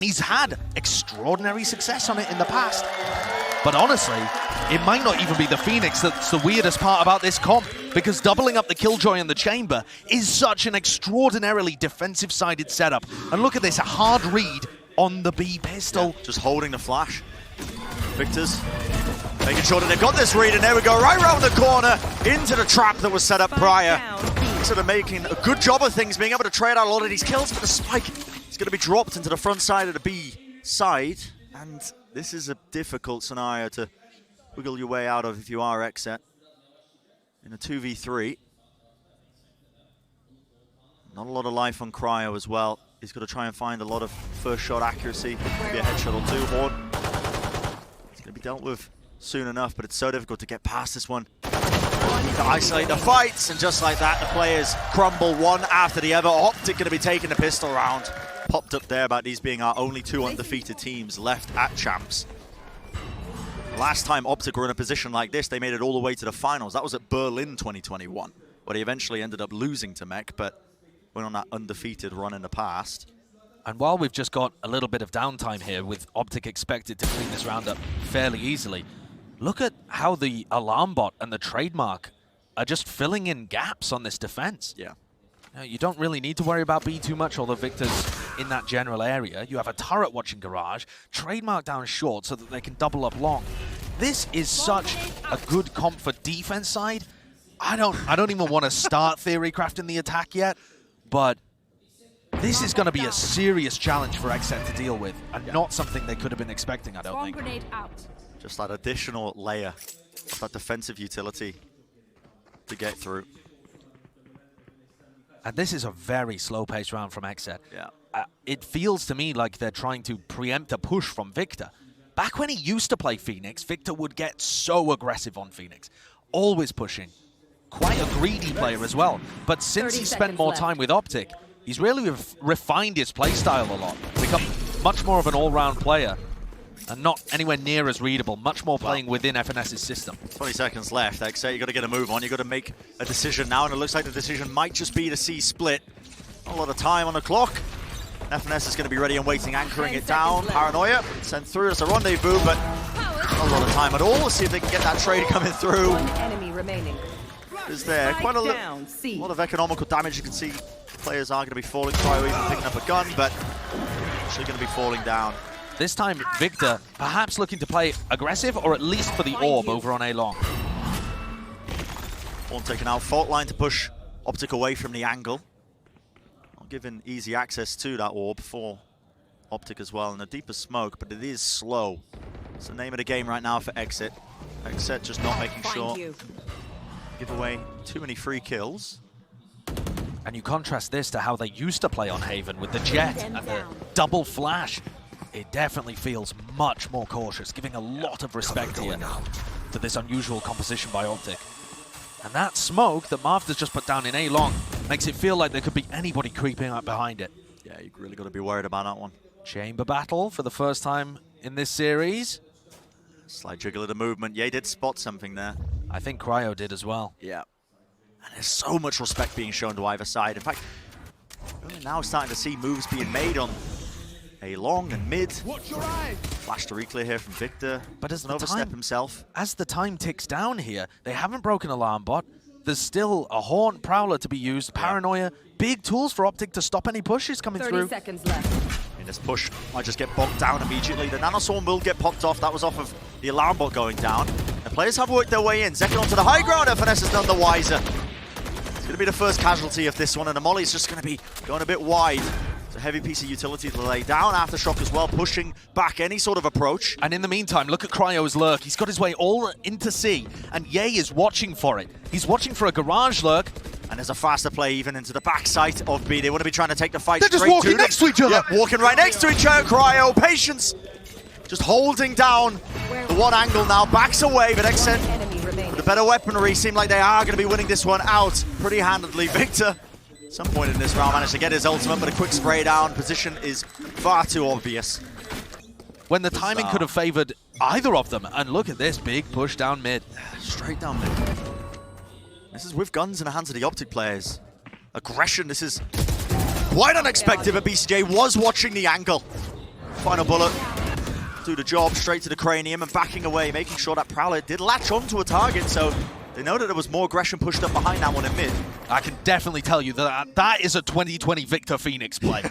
He's had extraordinary success on it in the past. But honestly, it might not even be the Phoenix that's the weirdest part about this comp, because doubling up the Killjoy in the chamber is such an extraordinarily defensive-sided setup. And look at this, a hard read on the B pistol. Yeah, just holding the flash. Victor's making sure that they've got this read, and there we go, right around the corner, into the trap that was set up prior. Sort of making a good job of things, being able to trade out a lot of these kills, but the spike is going to be dropped into the front side of the B side. And this is a difficult scenario to wiggle your way out of if you are XSET in a 2v3. Not a lot of life on Cryo as well. He's got to try and find a lot of first shot accuracy. Maybe a headshot or two. Horde. It's going to be dealt with soon enough, but it's so difficult to get past this one. To isolate the fights, and just like that, the players crumble one after the other. OpTic going to be taking the pistol round. Popped up there about these being our only 2 undefeated teams left at Champs. Last time OpTic were in a position like this, they made it all the way to the finals. That was at Berlin 2021, where they eventually ended up losing to Mech, but went on that undefeated run in the past. And while we've just got a little bit of downtime here, with OpTic expected to clean this round up fairly easily, look at how the alarm bot and the trademark are just filling in gaps on this defense. Yeah. Now, you don't really need to worry about B too much, although Victor's in that general area. You have a turret watching Garage, trademark down short so that they can double up long. This is such a good comp for defense side. I don't even want to start theory crafting the attack yet, but this is going to be a serious challenge for XSET to deal with, and not something they could have been expecting, I don't think. Just that additional layer, that defensive utility to get through. And this is a very slow-paced round from XSET. Yeah. It feels to me like they're trying to preempt a push from Victor. Back when he used to play Phoenix, Victor would get so aggressive on Phoenix, always pushing. Quite a greedy player as well. But since he spent more time with OpTic, he's really refined his playstyle a lot, become much more of an all-round player, and not anywhere near as readable, much more playing within FNS's system. 20 seconds left, XSET, you got to get a move on, you got to make a decision now, and it looks like the decision might just be to see split. Not a lot of time on the clock. FNS is going to be ready and waiting, anchoring it down. Paranoia sent through as a rendezvous, but not a lot of time at all. Let's see if they can get that trade coming through. One enemy remaining. Is there quite a lot of economical damage? You can see players are going to be falling. Cryo even picking up a gun, but actually going to be falling down. This time, Victor perhaps looking to play aggressive, or at least for the orb over on A long. One taken out. Fault line to push OpTic away from the angle. Not giving easy access to that orb for OpTic as well. And a deeper smoke, but it is slow. It's the name of the game right now for XSET. XSET just not making sure give away too many free kills. And you contrast this to how they used to play on Haven with the Jet and the double flash. It definitely feels much more cautious, giving a lot of respect here to this unusual composition by OpTic. And that smoke that Marved has just put down in A long makes it feel like there could be anybody creeping up behind it. Yeah, you really got to be worried about that one. Chamber battle for the first time in this series. Slight jiggle of the movement. Yeah, he did spot something there. I think Cryo did as well. Yeah. And there's so much respect being shown to either side. In fact, we're now starting to see moves being made on A long and mid. Flash to reclear here from Victor. But as an overstep himself. As the time ticks down here, they haven't broken alarm bot. There's still a Haunt Prowler to be used. Paranoia, big tools for OpTic to stop any pushes coming 30 through. seconds left. And this push might just get bogged down immediately. The Nanoswarm will get popped off. That was off of the alarm bot going down. The players have worked their way in. Zekken onto the high ground. FNS is none the wiser. It's going to be the first casualty of this one, and the Molly's just going to be going a bit wide. It's a heavy piece of utility to lay down. Aftershock as well, pushing back any sort of approach. And in the meantime, look at Cryo's lurk. He's got his way all into C, and Ye is watching for it. He's watching for a garage lurk. And there's a faster play even into the backside of B. They want to be trying to take the fight They're straight just walking to next to each other. Yep, walking right next to each other. Cryo, patience. Just holding down the one angle now. Backs away, but XSET with a better weaponry. Seem like they are going to be winning this one out pretty handedly. Victor, at some point in this round, managed to get his ultimate, but a quick spray down. Position is far too obvious. When the timing could have favored either of them. And look at this big push down mid. Straight down mid. This is with guns in the hands of the OpTic players. Aggression, this is quite unexpected, but BcJ was watching the angle. Final bullet. Do the job, straight to the cranium and backing away, making sure that Prowler did latch onto a target, so they know that there was more aggression pushed up behind that one in mid. I can definitely tell you that that is a 2020 Victor Phoenix play.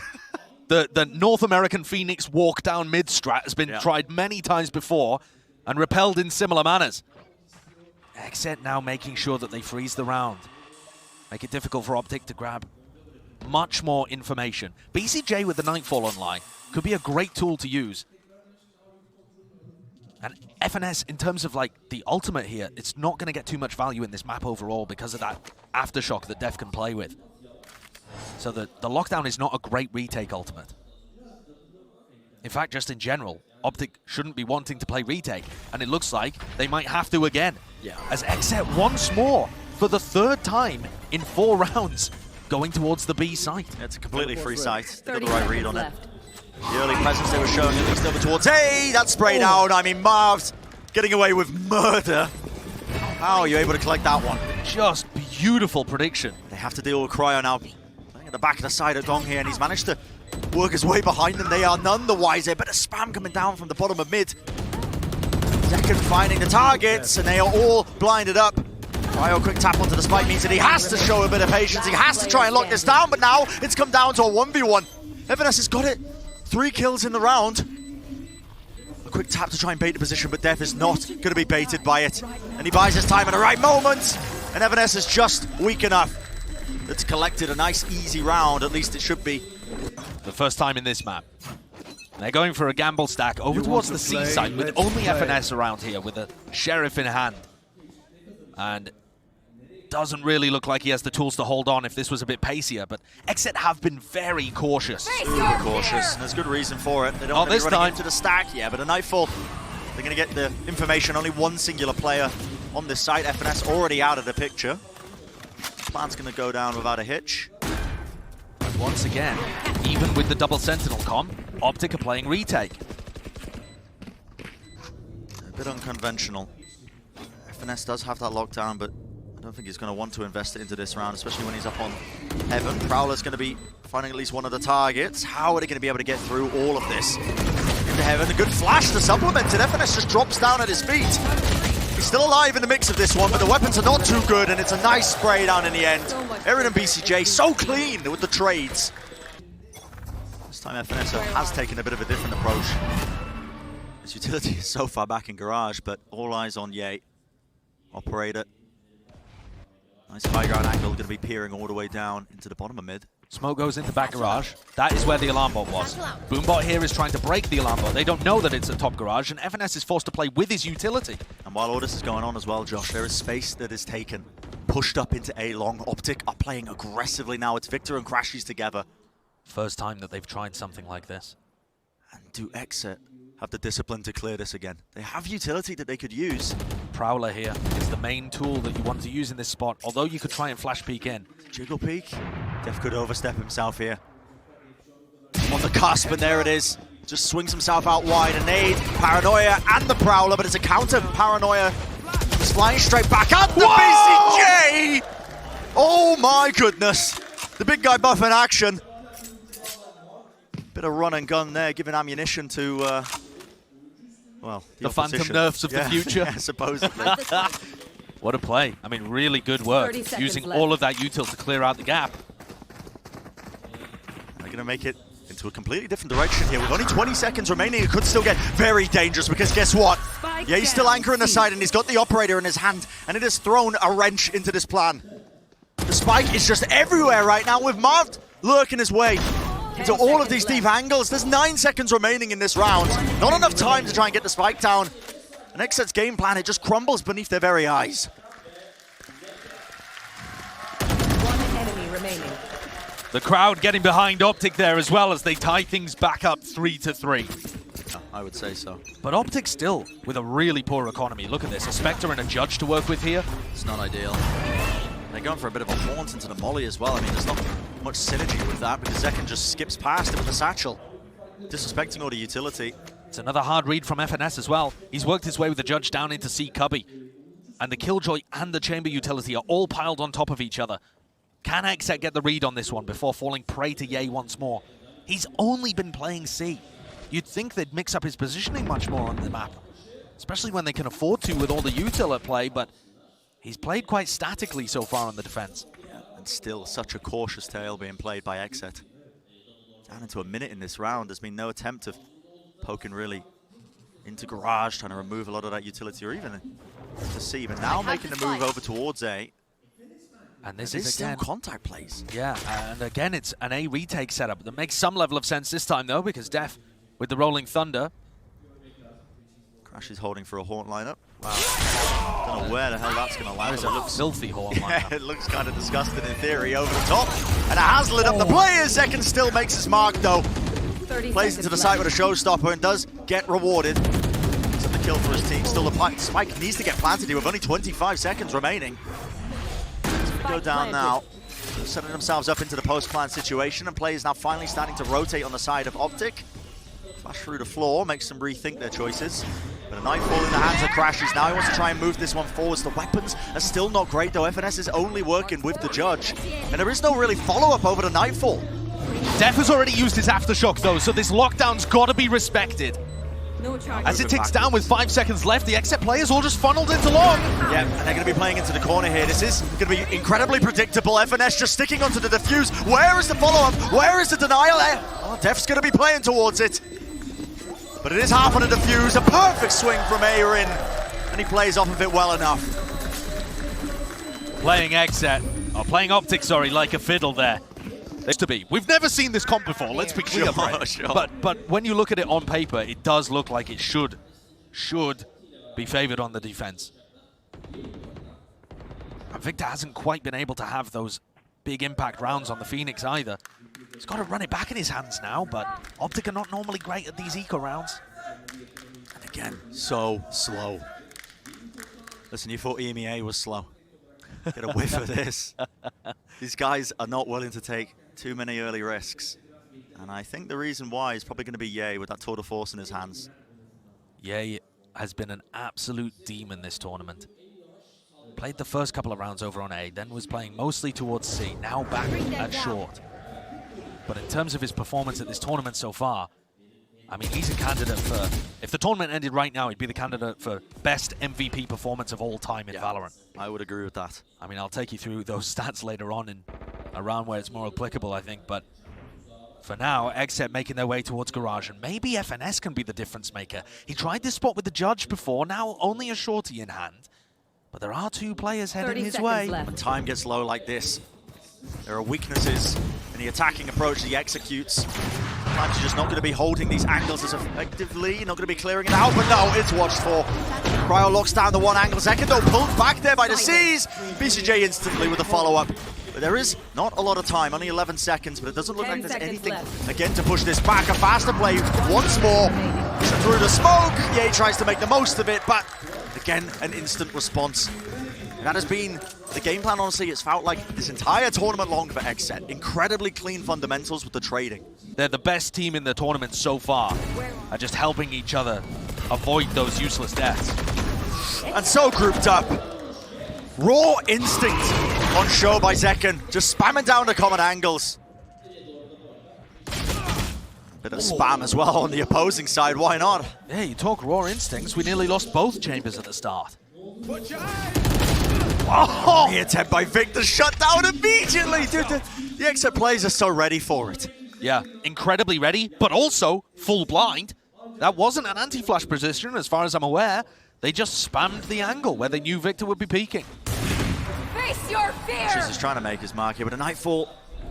The North American Phoenix walk down mid strat has been tried many times before and repelled in similar manners. XSET now making sure that they freeze the round. Make it difficult for OpTic to grab much more information. BcJ with the Nightfall online could be a great tool to use. And FNS, in terms of like the ultimate here, it's not going to get too much value in this map overall because of that aftershock that dephh can play with. So the lockdown is not a great retake ultimate. In fact, just in general, OpTic shouldn't be wanting to play retake, and it looks like they might have to again. Yeah. As XSET once more, for the third time in 4 rounds, going towards the B site. It's a completely free site. They got the right read on it. The early presence they were showing at least over towards, hey, that spray down. I mean, Marved getting away with murder. How are you able to collect that one? Just beautiful prediction. They have to deal with Cryo now. Playing at the back of the side of Dong here, and he's managed to work his way behind them. They are none the wiser. Bit of spam coming down from the bottom of mid. Zekken finding the targets, and they are all blinded up. Cryo quick tap onto the spike means that he has to show a bit of patience. He has to try and lock this down, but now it's come down to a 1v1. FNS has got it. 3 kills in the round. A quick tap to try and bait the position, but dephh is not going to be baited by it. And he buys his time at the right moment. And FNS is just weak enough. It's collected a nice, easy round. At least it should be. The first time in this map. They're going for a gamble stack over towards the C side with only FNS around here with a Sheriff in hand. And doesn't really look like he has the tools to hold on if this was a bit pacier, but XSET have been very cautious. Uber cautious, and there's good reason for it. They don't want to be running into the stack, yeah, but a Nightfall, they're going to get the information. Only one singular player on this site. FNS already out of the picture. Plan's going to go down without a hitch. Once again, even with the double Sentinel com, OpTic are playing retake. A bit unconventional. FNS does have that lockdown, but I don't think he's going to want to invest it into this round, especially when he's up on Heaven. Prowler's going to be finding at least one of the targets. How are they going to be able to get through all of this? Into Heaven, a good flash to supplement it. FNS just drops down at his feet. He's still alive in the mix of this one, but the weapons are not too good, and it's a nice spray down in the end. AYRIN and BcJ so clean with the trades. This time FNS has taken a bit of a different approach. His utility is so far back in Garage, but all eyes on Ye. Operator. Nice high ground angle, going to be peering all the way down into the bottom of mid. Smoke goes into back garage. That is where the alarm bot was. Boombot here is trying to break the alarm bot. They don't know that it's a top garage, and FNS is forced to play with his utility. And while all this is going on as well, Josh, there is space that is taken, pushed up into A long. OpTic are playing aggressively now. It's Victor and crashies together. First time that they've tried something like this. And do XSET have the discipline to clear this again? They have utility that they could use. Prowler here is the main tool that you want to use in this spot, although you could try and flash peek in. Jiggle peek. dephh could overstep himself here. On the cusp, and there it is. Just swings himself out wide. A nade, Paranoia, and the Prowler, but it's a counter. Paranoia just flying straight back at the BcJ! Oh my goodness. The big guy buff in action. Bit of run and gun there, giving ammunition to, well, the phantom nerfs of the future. Yeah, supposedly. What a play. I mean, really good work. Using all of that util to clear out the gap. They're going to make it into a completely different direction here. With only 20 seconds remaining, it could still get very dangerous because guess what? Yeah, he's still anchoring the side and he's got the operator in his hand, and it has thrown a wrench into this plan. The spike is just everywhere right now with Marved lurking his way into all of these deep angles. There's 9 seconds remaining in this round. Not enough time to try and get the spike down. And XSET's game plan, it just crumbles beneath their very eyes. One enemy remaining. The crowd getting behind OpTic there as well as they tie things back up 3-3. Oh, I would say so. But OpTic still with a really poor economy. Look at this, a Spectre and a Judge to work with here. It's not ideal. They're going for a bit of a haunt into the molly as well. I mean, there's not much synergy with that because Zekken just skips past it with a satchel, disrespecting all the utility. It's another hard read from FNS as well. He's worked his way with the Judge down into C Cubby. And the Killjoy and the Chamber utility are all piled on top of each other. Can XSET get the read on this one before falling prey to Ye once more? He's only been playing C. You'd think they'd mix up his positioning much more on the map, especially when they can afford to with all the util at play, but he's played quite statically so far on the defense. Yeah, and still such a cautious tale being played by XSET. Down into a minute in this round, there's been no attempt of poking really into garage, trying to remove a lot of that utility, or even to C, but now making the move over towards A. And this is is still again contact plays. Yeah, and again it's an A retake setup that makes some level of sense this time though, because dephh with the rolling thunder. Crashies holding for a horn lineup. Wow. Don't know where the hell that's going to land. That is a filthy horn lineup. It looks kind of disgusting in theory over the top. And it has lit up the players. Zekken still makes his mark though. Plays into the side with a showstopper and does get rewarded. It's the kill for his team. Still the spike needs to get planted here with only 25 seconds remaining. Go down now. Setting themselves up into the post-plant situation, and players now finally starting to rotate on the side of OpTic. Flash through the floor, makes them rethink their choices. But a nightfall in the hands of crashies. Now he wants to try and move this one forwards. The weapons are still not great though. FNS is only working with the judge. And there is no really follow-up over the nightfall. dephh has already used his aftershock though, so this lockdown's got to be respected. No charge. As it ticks down with 5 seconds left, the XSET players all just funneled into long. Yeah, and they're going to be playing into the corner here. This is going to be incredibly predictable. FNS just sticking onto the defuse. Where is the follow-up? Where is the denial? Oh, deph's going to be playing towards it. But it is half on a defuse. A perfect swing from AYRIN. And he plays off of it well enough. Playing XSET, or playing OpTic, sorry, like a fiddle there. To be. We've never seen this comp before, let's be clear, Bren. Sure. But when you look at it on paper, it does look like it should be favored on the defense. And Victor hasn't quite been able to have those big impact rounds on the Phoenix either. He's got to run it back in his hands now, but OpTic are not normally great at these eco rounds. And again, so slow. Listen, you thought EMEA was slow. Get a whiff of this. These guys are not willing to take too many early risks. And I think the reason why is probably going to be Ye with that tour de force in his hands. Ye has been an absolute demon this tournament. Played the first couple of rounds over on A, then was playing mostly towards C, now back at short. But in terms of his performance at this tournament so far, I mean, he's a candidate for, if the tournament ended right now, he'd be the candidate for best MVP performance of all time in Valorant. I would agree with that. I mean, I'll take you through those stats later on in a round where it's more applicable, I think. But for now, XSET making their way towards garage, and maybe FNS can be the difference maker. He tried this spot with the judge before, now only a shorty in hand. But there are 2 players heading his way. When time gets low like this, there are weaknesses in the attacking approach that he executes. Sometimes you're just not going to be holding these angles as effectively, not going to be clearing it out, but no, it's watched for. Cryo locks down the one angle. Zekken though pulled back there by the C's. BcJ instantly with a follow-up. But there is not a lot of time, only 11 seconds, but it doesn't look like there's anything again to push this back. A faster play once more through the smoke. Ye tries to make the most of it, but again, an instant response. And that has been the game plan, honestly. It's felt like this entire tournament long for XSET. Incredibly clean fundamentals with the trading. They're the best team in the tournament so far, at just helping each other avoid those useless deaths. And so grouped up. Raw instinct on show by Zekken, just spamming down the common angles. Bit of spam as well on the opposing side, why not? Yeah, you talk raw instincts, we nearly lost both chambers at the start. Oh, the attempt by Victor shut down immediately. Dude, the XSET players are so ready for it. Yeah, incredibly ready, but also full blind. That wasn't an anti-flash position as far as I'm aware. They just spammed the angle where they knew Victor would be peeking. Face your fear! He's just trying to make his mark here, but a nightfall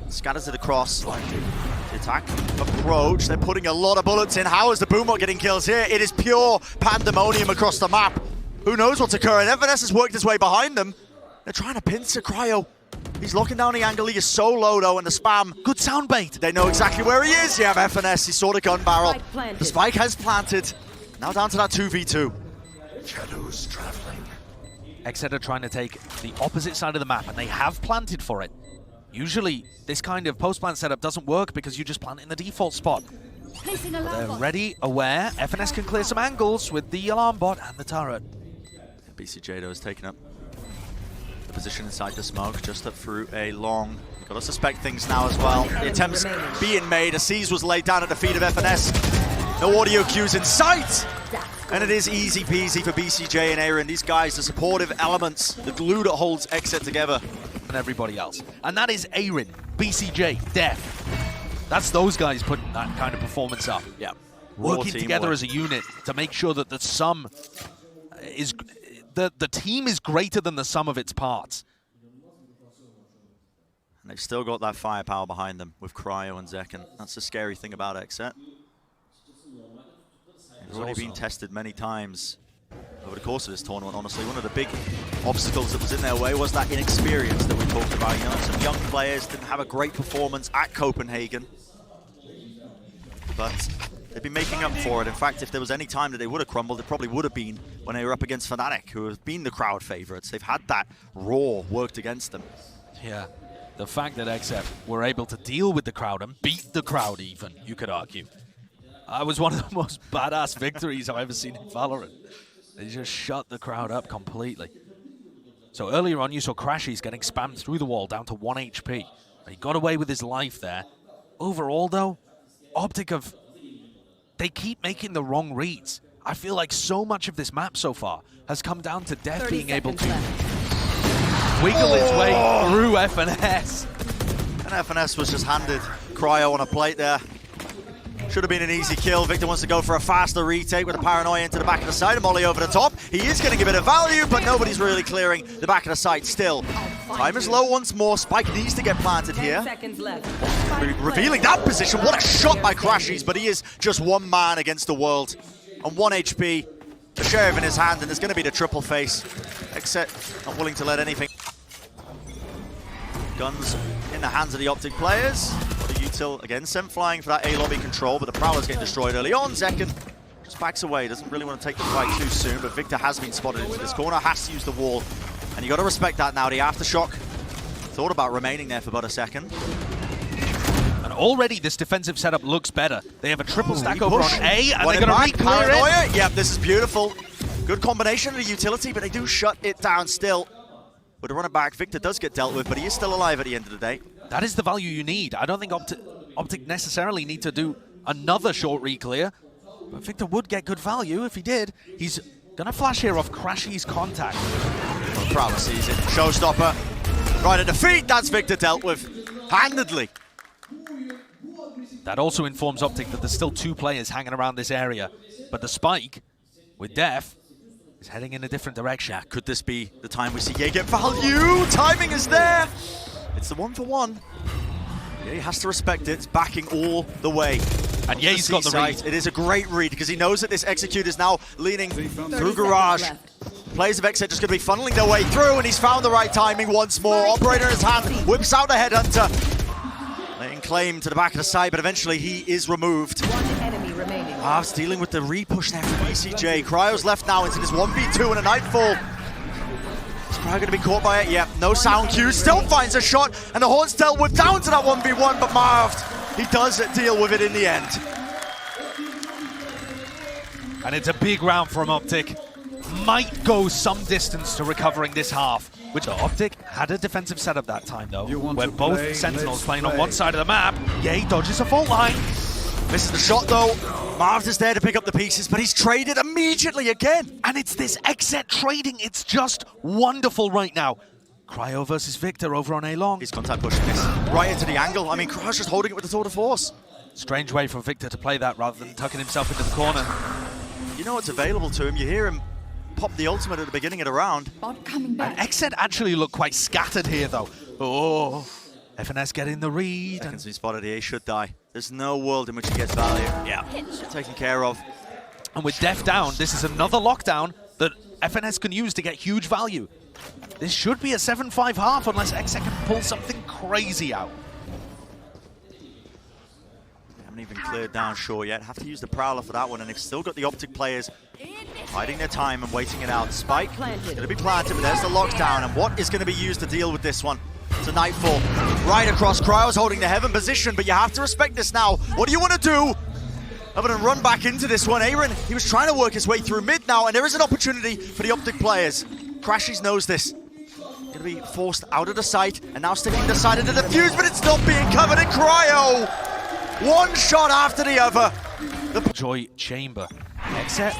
scatters it across. The attack approach, they're putting a lot of bullets in. How is the Boomer getting kills here? It is pure pandemonium across the map. Who knows what's occurring? FNS has worked his way behind them. They're trying to pincer Cryo. He's locking down the angle. He is so low though, and the spam. Good sound bait. They know exactly where he is. You have FNS. He saw the gun barrel. The spike has planted. Now down to that 2v2. Shadows traveling. XSET are trying to take the opposite side of the map, and they have planted for it. Usually, this kind of post-plant setup doesn't work because you just plant in the default spot. They're ready, aware. FNS can clear some angles with the alarm bot and the turret. BcJ though is taking up the position inside the smoke, just up through a long. You've got to suspect things now as well. The attempts being made. A C's was laid down at the feet of FNS. No audio cues in sight. And it is easy peasy for BcJ and AYRIN. These guys, the supportive elements, the glue that holds XSET together. And everybody else. And that is AYRIN, BcJ, dephh. That's those guys putting that kind of performance up. Yeah. Working together as a unit to make sure that the sum is... The team is greater than the sum of its parts. And they've still got that firepower behind them with Cryo and zekken. That's the scary thing about XSET. It's already been tested many times over the course of this tournament, honestly. One of the big obstacles that was in their way was that inexperience that we talked about. You know, some young players didn't have a great performance at Copenhagen. But they've been making up for it. In fact, if there was any time that they would have crumbled, it probably would have been when they were up against Fnatic, who have been the crowd favorites. They've had that raw worked against them. Yeah. The fact that XSET were able to deal with the crowd and beat the crowd even, you could argue. That was one of the most badass victories I've ever seen in Valorant. They just shut the crowd up completely. So earlier on, you saw crashies getting spammed through the wall down to 1 HP. He got away with his life there. Overall, though, OpTic they keep making the wrong reads. I feel like so much of this map so far has come down to dephh being able to wiggle its way through FNS. And FNS was just handed Cryo on a plate there. Should have been an easy kill. Victor wants to go for a faster retake with a paranoia into the back of the site. A molly over the top. He is going to give it a value, but nobody's really clearing the back of the site still. Time is low once more. Spike needs to get planted here. 10 seconds left. Revealing that position. What a shot by crashies, but he is just one man against the world. On 1 HP, the sheriff in his hand, and there's going to be the triple face. XSET not willing to let anything. Guns in the hands of the OpTic players. What a util again, sent flying for that A lobby control, but the Prowler's getting destroyed early on. zekken just backs away, doesn't really want to take the fight too soon, but Victor has been spotted into this corner, has to use the wall. And you got to respect that now. The aftershock thought about remaining there for about a second. And already this defensive setup looks better. They have a triple stack over on A, and they're going to re-clear it. Yep, this is beautiful. Good combination of the utility, but they do shut it down still. With a runner back, Victor does get dealt with, but he is still alive at the end of the day. That is the value you need. I don't think OpTic necessarily need to do another short re-clear, but Victor would get good value if he did. He's going to flash here off crashies contact. Prowler sees it. Showstopper. Right at the feet. That's Victor dealt with handedly. That also informs OpTic that there's still 2 players hanging around this area, but the spike with dephh is heading in a different direction. Yeah, could this be the time we see Ye get value? Timing is there. It's the 1-for-1. Yeah, he has to respect it. It's backing all the way. And Ye's got the read. It is a great read because he knows that this execute is now leaning through garage. Players of XSET just going to be funneling their way through, and he's found the right timing once more. Operator in his hand, whips out the headhunter. Laying claim to the back of the side, but eventually he is removed. One enemy remaining. Marv's dealing with the re-push there from BcJ. Cryo's left now into this 1v2 and a nightfall. Is Cryo going to be caught by it? Yep, no sound cue. Still finds a shot, and the Horn's dealt with down to that 1v1, but Marved, he does deal with it in the end. And it's a big round from OpTic. Might go some distance to recovering this half, which OpTic had a defensive setup that time though, where both Sentinels playing on one side of the map. Ye dodges a fault line. Misses the shot though. Marved is there to pick up the pieces, but he's traded immediately again. And it's this XSET trading, it's just wonderful right now. Cryo versus Victor over on A long. He's contact pushing this right into the angle. I mean, Cryo's just holding it with the tour de force. Strange way for Victor to play that rather than tucking himself into the corner. You know what's available to him. You hear him pop the ultimate at the beginning of the round. Bot coming back. And XSET actually look quite scattered here though. Oh, FNS getting the read. Seconds he spotted here, he should die. There's no world in which he gets value. Yeah, taken care of. And with dephh down, this is another lockdown that FNS can use to get huge value. This should be a 7-5 half unless XSET can pull something crazy out. They haven't even cleared down shore yet. Have to use the Prowler for that one, and they've still got the OpTic players biding their time and waiting it out. Spike is going to be planted, but there's the lockdown, and what is going to be used to deal with this one? It's a nightfall. Right across, Cryo's holding the heaven position, but you have to respect this now. What do you want to do? Other than run back into this one. AYRIN, he was trying to work his way through mid now, and there is an opportunity for the OpTic players. crashies knows this. Going to be forced out of the site, and now sticking the side of the defuse, but it's not being covered in Cryo. One shot after the other. Joy Chamber. XSET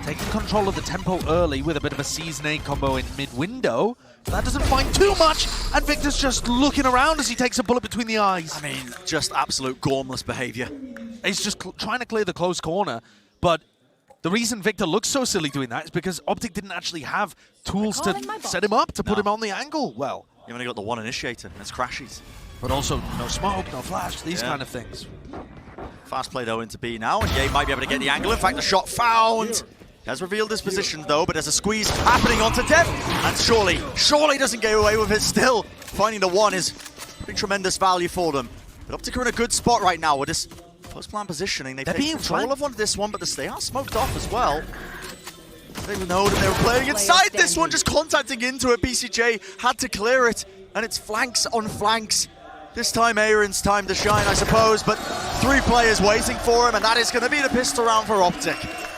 taking control of the tempo early with a bit of a seasoning combo in mid-window. That doesn't find too much, and Victor's just looking around as he takes a bullet between the eyes. I mean, just absolute gormless behavior. He's just trying to clear the close corner, but the reason Victor looks so silly doing that is because OpTic didn't actually have tools to set him up, to put him on the angle well. You've only got the one initiator, and it's crashies. But also no smoke, no flash, these kind of things. Fast play though into B now, and Ye might be able to get the angle. In fact, the shot found. He has revealed his position though, but there's a squeeze happening onto dephh, and surely doesn't get away with it still. Finding the one is pretty tremendous value for them. But OpTic are in a good spot right now with this post-plan positioning. They've taken control of this one, but they are smoked off as well. They didn't know that they were playing inside this one, just contacting into it. BcJ had to clear it, and it's flanks on flanks. This time AYRIN's time to shine, I suppose, but 3 players waiting for him, and that is going to be the pistol round for OpTic.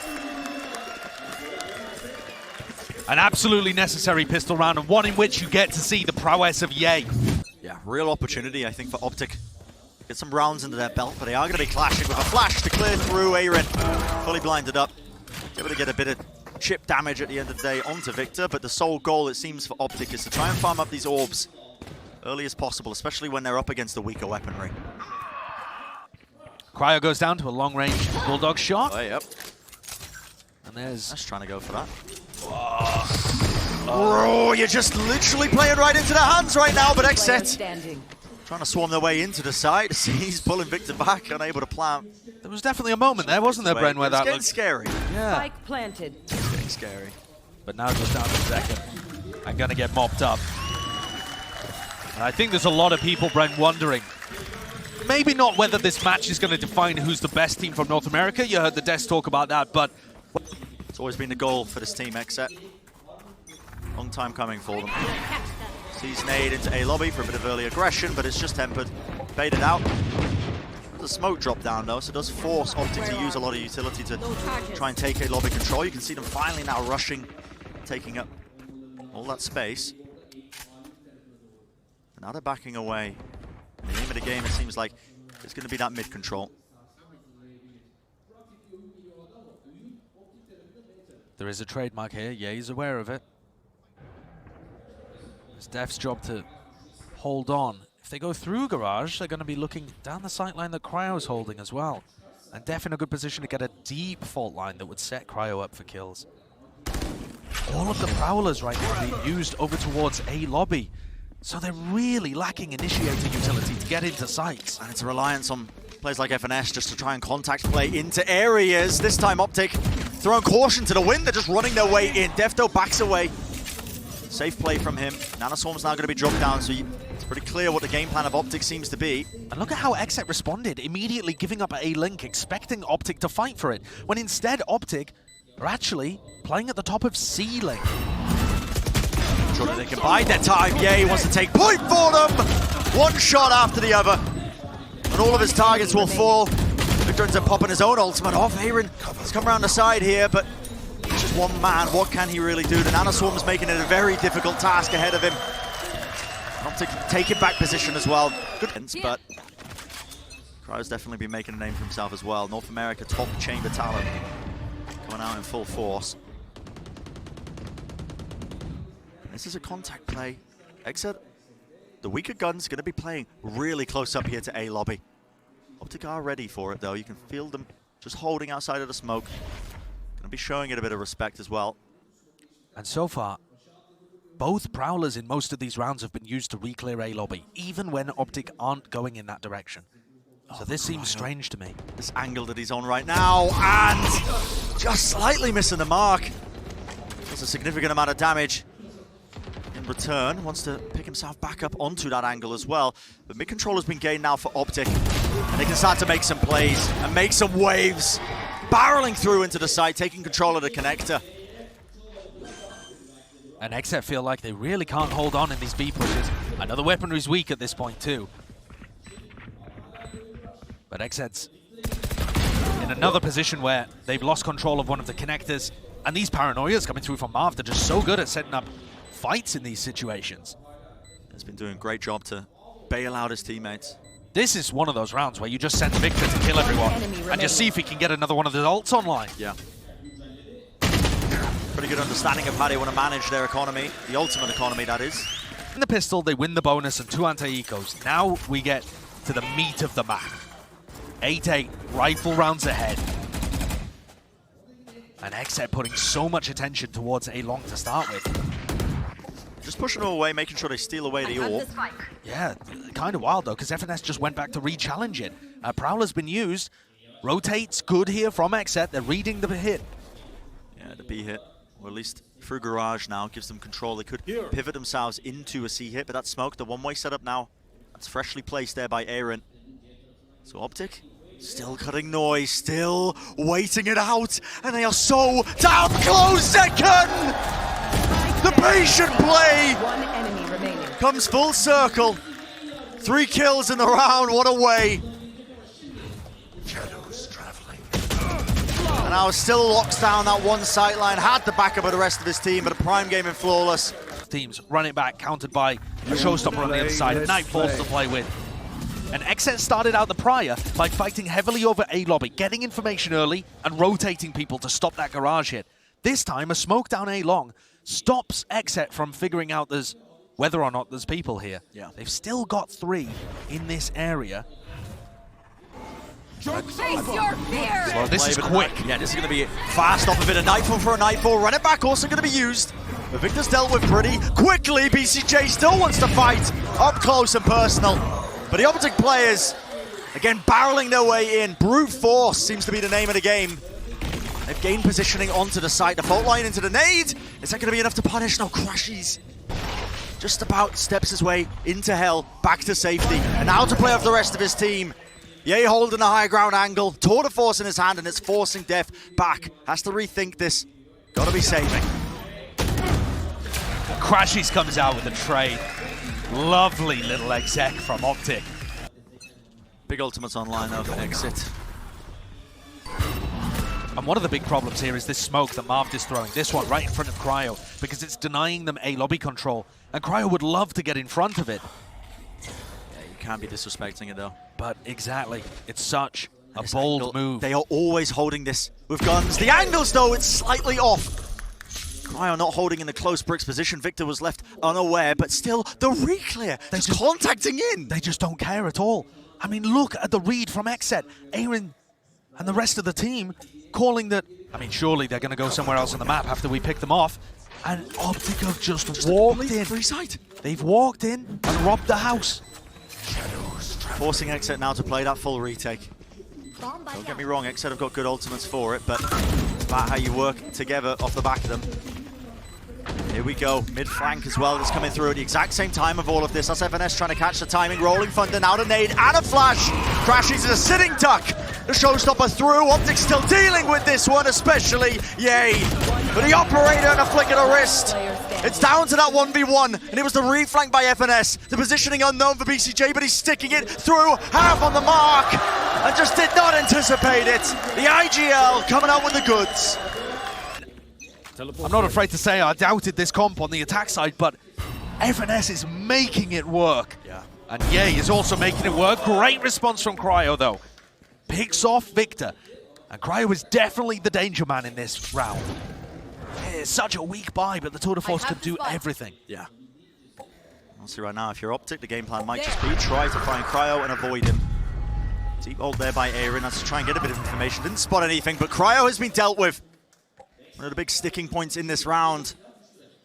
An absolutely necessary pistol round, and one in which you get to see the prowess of Ye. Yeah, real opportunity, I think, for OpTic. Get some rounds into their belt, but they are going to be clashing with a flash to clear through AYRIN. Fully blinded up. Able to get a bit of chip damage at the end of the day onto Victor, but the sole goal, it seems, for OpTic is to try and farm up these orbs early as possible, especially when they're up against the weaker weaponry. Cryo goes down to a long-range Bulldog shot. Oh, yep. And there's... That's trying to go for that. Oh, you're just literally playing right into their hands right now, but XSET trying to swarm their way into the side. He's pulling Victor back, unable to plant. There was definitely a moment there, wasn't there, Bren, where that looked scary. Yeah. Spike planted. It's getting scary. But now just down to zekken. I'm going to get mopped up. And I think there's a lot of people, Bren, wondering, maybe not whether this match is going to define who's the best team from North America. You heard the desk talk about that, but... It's always been the goal for this team, XSET. Long time coming for them. Sees nade into A lobby for a bit of early aggression, but it's just tempered. Baited out. There's a smoke drop down though, so it does force OpTic to use a lot of utility to try and take A lobby control. You can see them finally now rushing, taking up all that space. And now they're backing away. And the aim of the game, it seems like it's going to be that mid control. There is a trademark here. Yeah, he's aware of it. It's deph's job to hold on. If they go through garage, they're going to be looking down the sight line that Cryo's holding as well. And dephh in a good position to get a deep fault line that would set Cryo up for kills. All of the prowlers right now are being used over towards A lobby. So they're really lacking initiator utility to get into sites. And it's a reliance on players like FNS just to try and contact play into areas. This time OpTic throwing caution to the wind. They're just running their way in. dephh though backs away. Safe play from him. Nanoswarm's now going to be dropped down, so it's pretty clear what the game plan of OpTic seems to be. And look at how XSET responded, immediately giving up a link, expecting OpTic to fight for it, when instead OpTic are actually playing at the top of C link. Sure that they can bide their time. Ye wants to take point for them. One shot after the other, and all of his targets will fall. Victor ends up popping his own ultimate off. AYRIN has come around the side here, but it's just one man. What can he really do? The Nanoswarm's making it a very difficult task ahead of him. OpTic taking back position as well. Good, but Cryo's definitely been making a name for himself as well. North America top chamber talent coming out in full force. This is a contact play. XSET, the weaker gun's going to be playing really close up here to A lobby. OpTic are ready for it though. You can feel them just holding outside of the smoke. Going to be showing it a bit of respect as well. And so far, both prowlers in most of these rounds have been used to re-clear A lobby, even when OpTic aren't going in that direction. So this seems strange to me. This angle that he's on right now, and just slightly missing the mark. That's a significant amount of damage. In return, wants to pick himself back up onto that angle as well. But mid-control has been gained now for OpTic, and they can start to make some plays and make some waves. Barreling through into the site, taking control of the connector. And XSET feel like they really can't hold on in these B pushes. I know the weaponry's weak at this point too. But XSET's in another position where they've lost control of one of the connectors. And these paranoias coming through from Marved are just so good at setting up fights in these situations. He's been doing a great job to bail out his teammates. This is one of those rounds where you just send Victor to kill everyone and just see if he can get another one of the ults online. Yeah. Pretty good understanding of how they want to manage their economy, the ultimate economy, that is. In the pistol, they win the bonus and 2 anti-ecos. Now we get to the meat of the map. 8-8, rifle rounds ahead. And XSET putting so much attention towards A long to start with. Just pushing them away, making sure they steal away the orb. Yeah, kind of wild though, because FNS just went back to re-challenge it. Prowler's been used. Rotates good here from XSET. They're reading the hit. Yeah, the B hit, or at least through Garage now, gives them control. They could pivot themselves into a C hit, but that smoke, the one-way setup now, that's freshly placed there by AYRIN. So OpTic, still cutting noise, still waiting it out, and they are so down close. Zekken! The patient play! One enemy remaining. Comes full circle. 3 kills in the round, what a way. Shadows traveling. And now still locks down that one sight line, had the backup of the rest of his team, but a prime game in Flawless. Teams run it back, countered by a showstopper on the other side. Nightfall's to play with. And XSET started out the prior by fighting heavily over A lobby, getting information early and rotating people to stop that Garage hit. This time, a smoke down A long stops XSET from figuring out whether or not there's people here. Yeah. They've still got 3 in this area. Face your fear! Well, this is Play, but quick. Yeah, this is going to be fast off of it. A Nightfall for a Nightfall. Run it back, also going to be used. But Victor's dealt with pretty quickly. BcJ still wants to fight up close and personal. But the OpTic players, again, barreling their way in. Brute force seems to be the name of the game. They've gained positioning onto the site. The fault line into the nade. Is that going to be enough to punish? No, crashies. Just about steps his way into hell, back to safety. And now to play off the rest of his team. Yay holding a high ground angle. Tour de force in his hand, and it's forcing dephh back. Has to rethink this. Gotta be saving. crashies comes out with a trade. Lovely little exec from OpTic. Big ultimates online though for Exit. And one of the big problems here is this smoke that Marved is throwing. This one right in front of Cryo, because it's denying them A lobby control. And Cryo would love to get in front of it. Yeah, you can't be disrespecting it though. But exactly, it's such a bold angle, move. They are always holding this with guns. The angles though, it's slightly off. Cryo not holding in the close bricks position. Victor was left unaware, but still the re-clear. They're just contacting in. They just don't care at all. I mean, look at the read from XSET. AYRIN and the rest of the team calling that, I mean, surely they're going to go somewhere else on the map after we pick them off. And OpTic have just walked in. Free sight. They've walked in and robbed the house. Forcing XSET now to play that full retake. Don't get me wrong, XSET have got good ultimates for it, but it's about how you work together off the back of them. Here we go, mid-flank as well, that's coming through at the exact same time of all of this. That's FNS trying to catch the timing, rolling thunder, now to nade, and a flash! crashies is a sitting duck! The showstopper through, OpTic still dealing with this one, especially, yay! But the operator and a flick of the wrist! It's down to that 1v1, and it was the reflank by FNS. The positioning unknown for BcJ, but he's sticking it through, half on the mark, and just did not anticipate it. The IGL coming out with the goods. I'm not afraid to say I doubted this comp on the attack side, but FNS is making it work. Yeah. And Yay is also making it work. Great response from Cryo, though. Picks off Victor. And Cryo is definitely the danger man in this round. It's such a weak buy, but the Tour de Force could do everything. Yeah. Honestly, right now, if you're OpTic, the game plan might just be try to find Cryo and avoid him. Deep ult there by AYRIN. That's to try and get a bit of information. Didn't spot anything, but Cryo has been dealt with. One of the big sticking points in this round.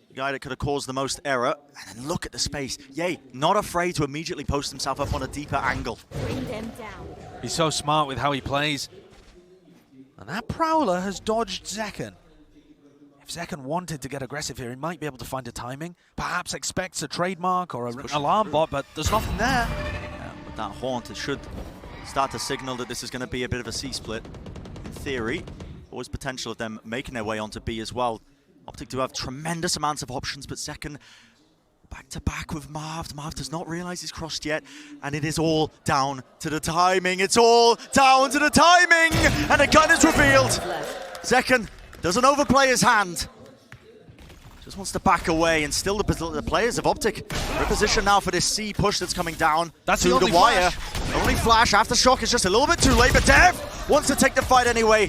The guy that could have caused the most error. And then look at the space. Yay, not afraid to immediately post himself up on a deeper angle. Bring them down. He's so smart with how he plays. And that Prowler has dodged Zekken. If Zekken wanted to get aggressive here, he might be able to find a timing. Perhaps expects a trademark or an alarm bot, but there's nothing there. Yeah, with that haunt, it should start to signal that this is going to be a bit of a C-split. In theory, always potential of them making their way onto B as well. OpTic do have tremendous amounts of options, but Zekken back-to-back with Marved. Marved does not realize he's crossed yet, and it is all down to the timing. It's all down to the timing, and the gun is revealed. Zekken doesn't overplay his hand. Just wants to back away, and still the players of OpTic are in position now for this C push that's coming down. That's to the only wire. flash. Only flash. Aftershock is just a little bit too late, but dephh wants to take the fight anyway.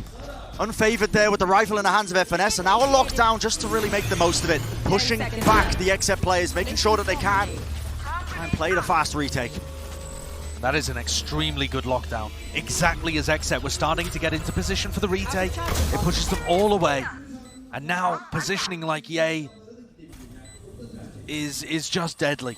Unfavored there with the rifle in the hands of FNS, and now a lockdown just to really make the most of it. Pushing back the XSET players, making sure that they can try and play the fast retake. That is an extremely good lockdown. Exactly as XSET was starting to get into position for the retake, it pushes them all away. And now positioning like Yay is just deadly.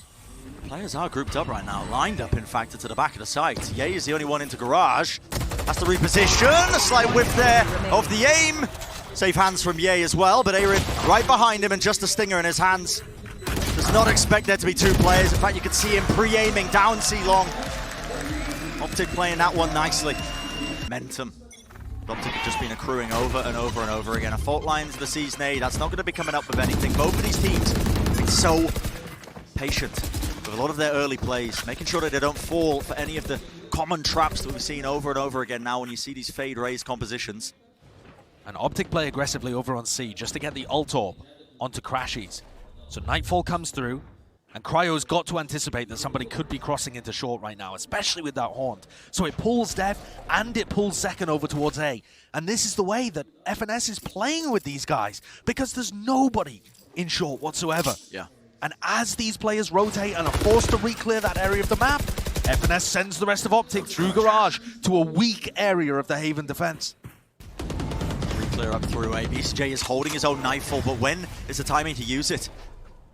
Players are grouped up right now, lined up in fact to the back of the site. Yay is the only one into garage. Has to reposition, a slight whiff there of the aim. Safe hands from Yay as well, but AYRIN right behind him and just a stinger in his hands. Does not expect there to be two players. In fact, you can see him pre-aiming down C long. OpTic playing that one nicely. Momentum. OpTic have just been accruing over and over and over again. A fault line to the C's nade. That's not going to be coming up with anything. Both of these teams have been so patient with a lot of their early plays, making sure that they don't fall for any of the common traps that we've seen over and over again now when you see these fade raise compositions. And OpTic play aggressively over on C just to get the ult orb onto crashies. So Nightfall comes through, and Cryo's got to anticipate that somebody could be crossing into short right now, especially with that haunt. So it pulls dephh and it pulls zekken over towards A. And this is the way that FNS is playing with these guys, because there's nobody in short whatsoever. Yeah. And as these players rotate and are forced to re-clear that area of the map, FNS sends the rest of OpTic through garage to a weak area of the Haven defense. Re-clear up through A. BcJ is holding his own Nightfall, but when is the timing to use it?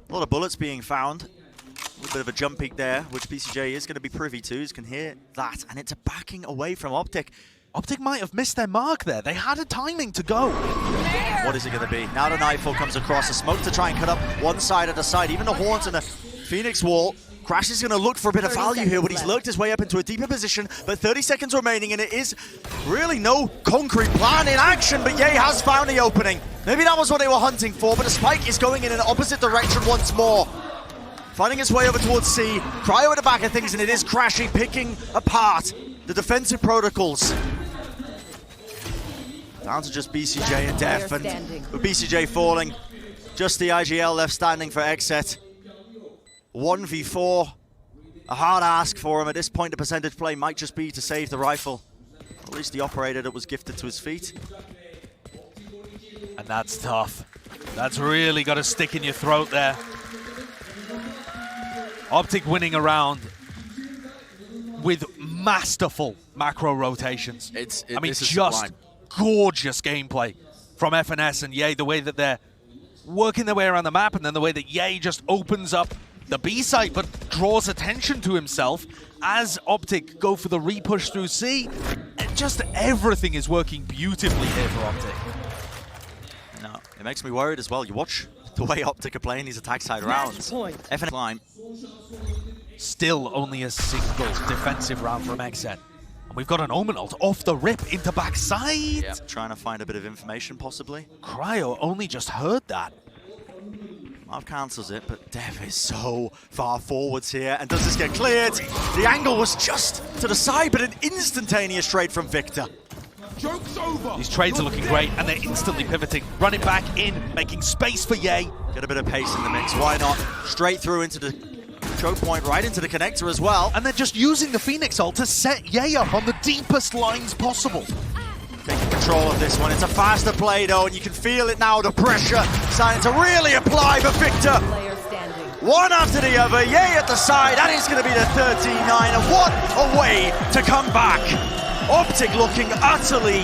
A lot of bullets being found. A little bit of a jump peek there, which BcJ is going to be privy to. You can hear that, and it's backing away from OpTic. OpTic might have missed their mark there. They had a timing to go. What is it going to be? Now the Nightfall comes across. A smoke to try and cut up one side of the side. Even the Haunt and the Phoenix wall. Crash is going to look for a bit of value here, but he's lurked his way up into a deeper position. But 30 seconds remaining, and it is really no concrete plan in action, but Yay has found the opening. Maybe that was what they were hunting for, but the spike is going in an opposite direction once more. Finding his way over towards C. Cryo at the back of things, and it is Crashy picking apart the defensive protocols. Down to just BcJ and dephh, and with BcJ falling, just the IGL left standing for XSET. 1v4, a hard ask for him. At this point, the percentage play might just be to save the rifle. At least the operator that was gifted to his feet. And that's tough. That's really got to stick in your throat there. OpTic winning a round with masterful macro rotations. I mean, just gorgeous gameplay from FNS and Yay, the way that they're working their way around the map, and then the way that Yay just opens up the B site but draws attention to himself as OpTic go for the re-push through C. Just everything is working beautifully here for OpTic. No, it makes me worried as well. You watch the way OpTic are playing these attack side rounds. FNS climb. Still only a single defensive round from XSET. And we've got an Omen ult off the rip into backside. Yeah, trying to find a bit of information possibly. Cryo only just heard that. Marv cancels it, but dephh is so far forwards here. And does this get cleared? The angle was just to the side, but an instantaneous trade from Victor. Joke's over. These trades are looking great, and they're instantly pivoting. Running back in, making space for Yay. Get a bit of pace in the mix, why not? Straight through into the choke point, right into the connector as well. And they're just using the Phoenix ult to set Yay up on the deepest lines possible. Taking control of this one. It's a faster play though, and you can feel it now, the pressure starting to really apply for Victor. One after the other, Yay at the side, that is going to be the 13-9, and what a way to come back. OpTic looking utterly